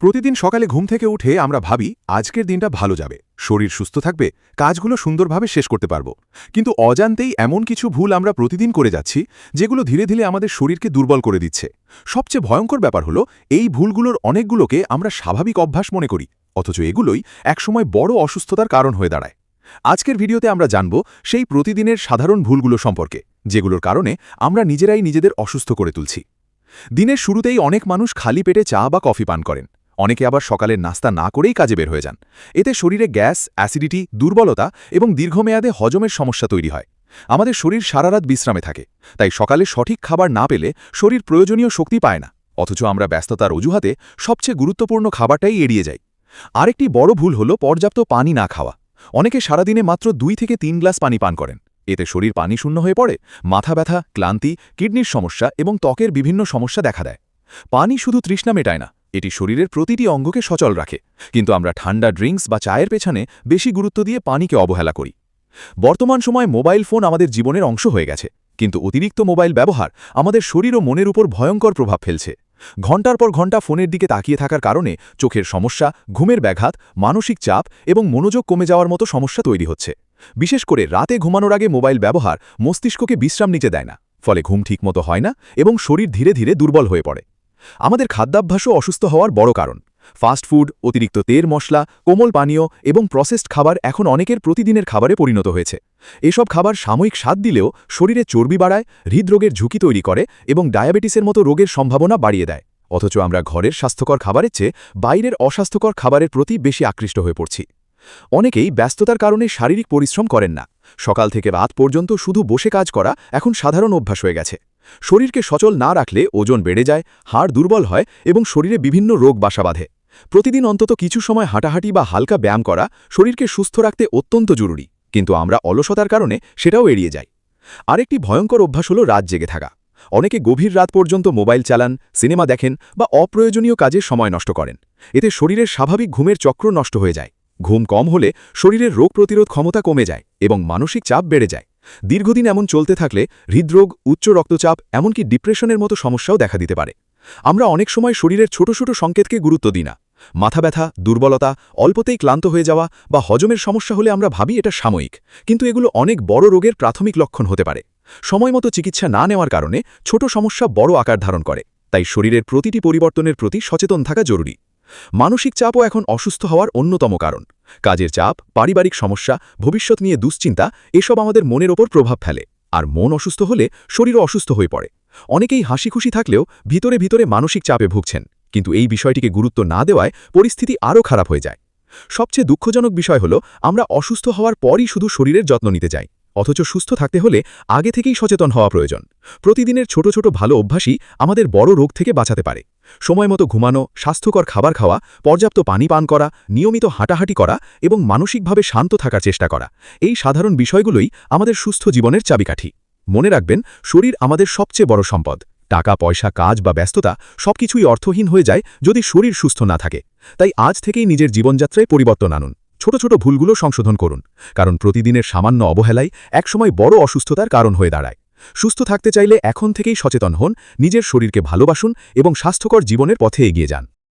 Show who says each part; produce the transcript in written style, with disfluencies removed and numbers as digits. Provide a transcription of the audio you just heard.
Speaker 1: প্রতিদিন সকালে ঘুম থেকে উঠে আমরা ভাবি আজকের দিনটা ভালো যাবে, শরীর সুস্থ থাকবে, কাজগুলো সুন্দরভাবে শেষ করতে পারব। কিন্তু অজান্তেই এমন কিছু ভুল আমরা প্রতিদিন করে যাচ্ছি যেগুলো ধীরে ধীরে আমাদের শরীরকে দুর্বল করে দিচ্ছে। সবচেয়ে ভয়ঙ্কর ব্যাপার হলো এই ভুলগুলোর অনেকগুলোকে আমরা স্বাভাবিক অভ্যাস মনে করি, অথচ এগুলোই একসময় বড় অসুস্থতার কারণ হয়ে দাঁড়ায়। আজকের ভিডিওতে আমরা জানব সেই প্রতিদিনের সাধারণ ভুলগুলো সম্পর্কে, যেগুলোর কারণে আমরা নিজেরাই নিজেদের অসুস্থ করে তুলছি। দিনের শুরুতেই অনেক মানুষ খালি পেটে চা বা কফি পান করেন, অনেকে আবার সকালের নাস্তা না করেই কাজে বের হয়ে যান। এতে শরীরে গ্যাস, অ্যাসিডিটি, দুর্বলতা এবং দীর্ঘমেয়াদে হজমের সমস্যা তৈরি হয়। আমাদের শরীর সারারাত বিশ্রামে থাকে, তাই সকালে সঠিক খাবার না পেলে শরীর প্রয়োজনীয় শক্তি পায় না, অথচ আমরা ব্যস্ততার অজুহাতে সবচেয়ে গুরুত্বপূর্ণ খাবারটাই এড়িয়ে যাই। আরেকটি বড় ভুল হল পর্যাপ্ত পানি না খাওয়া। অনেকে সারাদিনে মাত্র 2 থেকে 3 গ্লাস পানি পান করেন। এতে শরীর পানি শূন্য হয়ে পড়ে, মাথা ব্যথা, ক্লান্তি, কিডনির সমস্যা এবং ত্বকের বিভিন্ন সমস্যা দেখা দেয়। পানি শুধু তৃষ্ণা মেটায় না, এটি শরীরের প্রতিটি অঙ্গকে সচল রাখে। কিন্তু আমরা ঠান্ডা ড্রিঙ্কস বা চায়ের পেছনে বেশি গুরুত্ব দিয়ে পানিকে অবহেলা করি। বর্তমান সময়ে মোবাইল ফোন আমাদের জীবনের অংশ হয়ে গেছে, কিন্তু অতিরিক্ত মোবাইল ব্যবহার আমাদের শরীর ও মনের উপর ভয়ঙ্কর প্রভাব ফেলছে। ঘণ্টার পর ঘণ্টা ফোনের দিকে তাকিয়ে থাকার কারণে চোখের সমস্যা, ঘুমের ব্যাঘাত, মানসিক চাপ এবং মনোযোগ কমে যাওয়ার মতো সমস্যা তৈরি হচ্ছে। বিশেষ করে রাতে ঘুমানোর আগে মোবাইল ব্যবহার মস্তিষ্ককে বিশ্রাম নিতে দেয় না, ফলে ঘুম ঠিকমতো হয় না এবং শরীর ধীরে ধীরে দুর্বল হয়ে পড়ে। আমাদের খাদ্যাভ্যাসও অসুস্থ হওয়ার বড় কারণ। ফাস্ট ফুড, অতিরিক্ত তেল মশলা, কোমল পানীয় এবং প্রসেসড খাবার এখন অনেকের প্রতিদিনের খাবারে পরিণত হয়েছে। এসব খাবার সাময়িক স্বাদ দিলেও শরীরে চর্বি বাড়ায়, হৃদরোগের ঝুঁকি তৈরি করে এবং ডায়াবেটিসের মতো রোগের সম্ভাবনা বাড়িয়ে দেয়। অথচ আমরা ঘরের স্বাস্থ্যকর খাবারের চেয়ে বাইরের অস্বাস্থ্যকর খাবারের প্রতি বেশি আকৃষ্ট হয়ে পড়ছি। অনেকেই ব্যস্ততার কারণে শারীরিক পরিশ্রম করেন না। সকাল থেকে রাত পর্যন্ত শুধু বসে কাজ করা এখন সাধারণ অভ্যাস হয়ে গেছে। শরীরকে সচল না রাখলে ওজন বেড়ে যায়, হাড় দুর্বল হয় এবং শরীরে বিভিন্ন রোগ বাসা বাঁধে। প্রতিদিন অন্তত কিছু সময় হাঁটাহাঁটি বা হালকা ব্যায়াম করা শরীরকে সুস্থ রাখতে অত্যন্ত জরুরি, কিন্তু আমরা অলসতার কারণে সেটাও এড়িয়ে যাই। আরেকটি ভয়ঙ্কর অভ্যাস হল রাত জেগে থাকা। অনেকে গভীর রাত পর্যন্ত মোবাইল চালান, সিনেমা দেখেন বা অপ্রয়োজনীয় কাজে সময় নষ্ট করেন। এতে শরীরের স্বাভাবিক ঘুমের চক্র নষ্ট হয়ে যায়। ঘুম কম হলে শরীরের রোগ প্রতিরোধ ক্ষমতা কমে যায় এবং মানসিক চাপ বেড়ে যায়। দীর্ঘদিন এমন চলতে থাকলে হৃদরোগ, উচ্চ রক্তচাপ, এমনকি ডিপ্রেশনের মতো সমস্যাও দেখা দিতে পারে। আমরা অনেক সময় শরীরের ছোট ছোট সংকেতকে গুরুত্ব দিই না। মাথা ব্যথা, দুর্বলতা, অল্পতেই ক্লান্ত হয়ে যাওয়া বা হজমের সমস্যা হলে আমরা ভাবি এটা সাময়িক, কিন্তু এগুলো অনেক বড় রোগের প্রাথমিক লক্ষণ হতে পারে। সময়মতো চিকিৎসা না নেওয়ার কারণে ছোট সমস্যা বড় আকার ধারণ করে, তাই শরীরের প্রতিটি পরিবর্তনের প্রতি সচেতন থাকা জরুরি। মানসিক চাপও এখন অসুস্থ হওয়ার অন্যতম কারণ। কাজের চাপ, পারিবারিক সমস্যা, ভবিষ্যৎ নিয়ে দুশ্চিন্তা এসব আমাদের মনের ওপর প্রভাব ফেলে, আর মন অসুস্থ হলে শরীরও অসুস্থ হয়ে পড়ে। অনেকেই হাসি খুশি থাকলেও ভিতরে ভিতরে মানসিক চাপে ভুগছেন, কিন্তু এই বিষয়টিকে গুরুত্ব না দেওয়ায় পরিস্থিতি আরও খারাপ হয়ে যায়। সবচেয়ে দুঃখজনক বিষয় হল আমরা অসুস্থ হওয়ার পরই শুধু শরীরের যত্ন নিতে চাই, অথচ সুস্থ থাকতে হলে আগে থেকেই সচেতন হওয়া প্রয়োজন। প্রতিদিনের ছোট ছোট ভালো অভ্যাসই আমাদের বড় রোগ থেকে বাঁচাতে পারে। সময়মতো ঘুমানো, স্বাস্থ্যকর খাবার খাওয়া, পর্যাপ্ত পানি পান করা, নিয়মিত হাঁটাহাঁটি করা এবং মানসিকভাবে শান্ত থাকার চেষ্টা করা, এই সাধারণ বিষয়গুলোই আমাদের সুস্থ জীবনের চাবিকাঠি। মনে রাখবেন, শরীর আমাদের সবচেয়ে বড় সম্পদ। টাকা পয়সা, কাজ বা ব্যস্ততা সবকিছুই অর্থহীন হয়ে যায় যদি শরীর সুস্থ না থাকে। তাই আজ থেকেই নিজের জীবনযাত্রায় পরিবর্তন আনুন। ছোট ছোট ভুলগুলো সংশোধন করুন, কারণ প্রতিদিনের সামান্য অবহেলাই একসময় বড় অসুস্থতার কারণ হয়ে দাঁড়ায়। সুস্থ থাকতে চাইলে এখন থেকেই সচেতন হন, নিজের শরীরকে ভালোবাসুন এবং স্বাস্থ্যকর জীবনের পথে এগিয়ে যান।